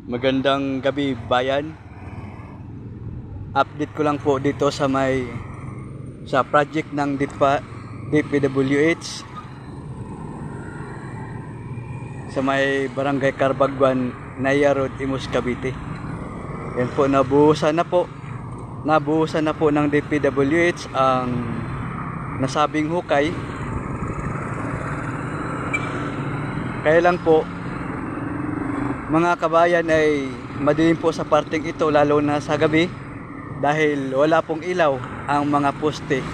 Magandang gabi bayan. Update ko lang po dito sa project ng DPWH sa may Barangay Carbagwan, Naya Road, Imus, Cavite. Yan po, nabuhusan na po ng DPWH ang nasabing hukay. Kaya lang po, mga kabayan, ay madilim po sa parteng ito, lalo na sa gabi, dahil wala pong ilaw ang mga poste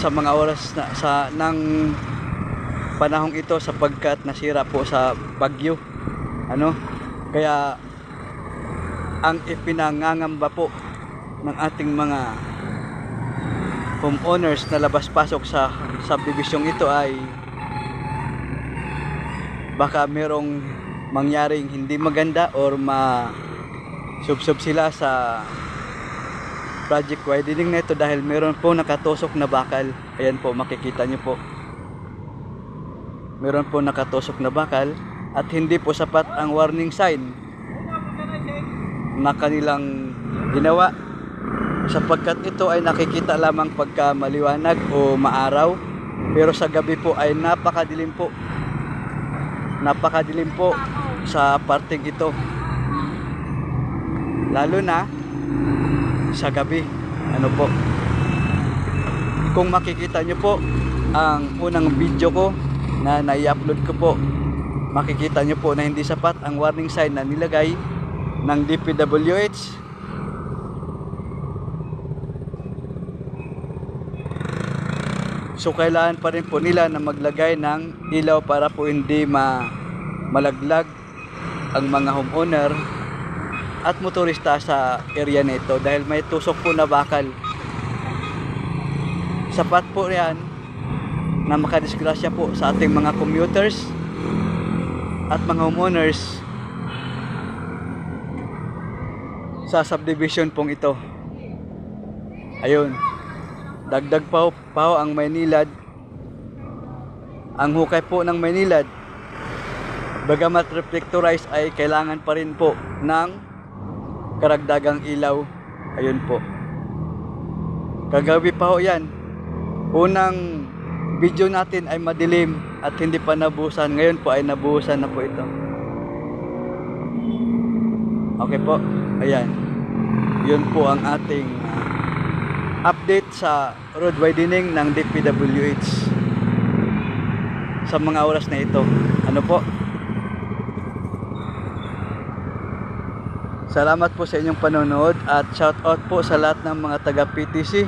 sa mga oras ng panahong ito, sapagkat nasira po sa bagyo. Kaya ang ipinangangamba po ng ating mga homeowners na labas-pasok sa subdivision ito ay baka merong mangyaring hindi maganda or subsob sila sa project widening na ito, dahil meron po nakatusok na bakal. Ayan po, makikita nyo po, meron po nakatusok na bakal at hindi po sapat ang warning sign na kanilang ginawa, sapagkat ito ay nakikita lamang pagka maliwanag o maaraw, pero sa gabi po ay napakadilim po sa parteng ito, lalo na sa gabi. Kung makikita nyo po ang unang video ko na nai-upload ko po, makikita nyo po na hindi sapat ang warning sign na nilagay ng DPWH. So kailangan pa rin po nila na maglagay ng ilaw para po hindi malaglag ang mga homeowner at motorista sa area nito, dahil may tusok po na bakal. Sapat po yan na makadisgrasya po sa ating mga commuters at mga homeowners sa subdivision pong ito. Ayun, dagdag pa ang Maynilad. Ang hukay po ng Maynilad, bagamat reflectorized, ay kailangan pa rin po ng karagdagang ilaw. Ayun po, kagabi pa ho yan. Unang video natin ay madilim at hindi pa nabuhusan. Ngayon po ay nabuhusan na po ito. Okay po, ayan, yun po ang ating update sa road widening ng DPWH sa mga oras na ito. Salamat po sa inyong panonood at shout out po sa lahat ng mga taga PTC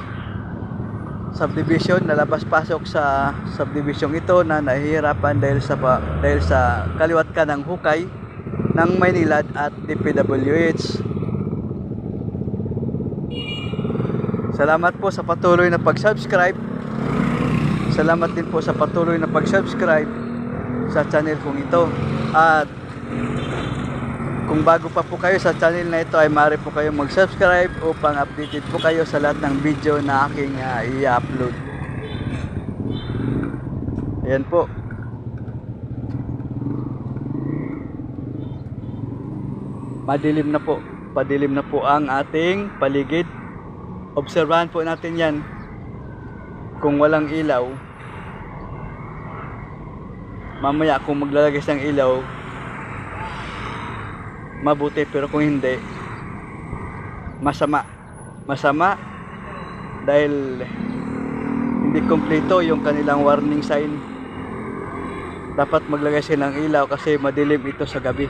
subdivision na labas-pasok sa subdivision ito na nahihirapan dahil sa kaliwat ka ng hukay ng Maynilad at DPWH. Salamat po sa patuloy na pag-subscribe. Salamat din po sa patuloy na pag-subscribe sa channel kong ito. At kung bago pa po kayo sa channel na ito, ay maaari po kayong mag-subscribe upang updated po kayo sa lahat ng video na aking i-upload. Ayan po. Padilim na po ang ating paligid. Obserbahan po natin yan. Kung walang ilaw, mamaya kung maglalagay ng ilaw, mabuti, pero kung hindi, masama dahil hindi kompleto yung kanilang warning sign. Dapat maglagay sila ng ilaw kasi madilim ito sa gabi.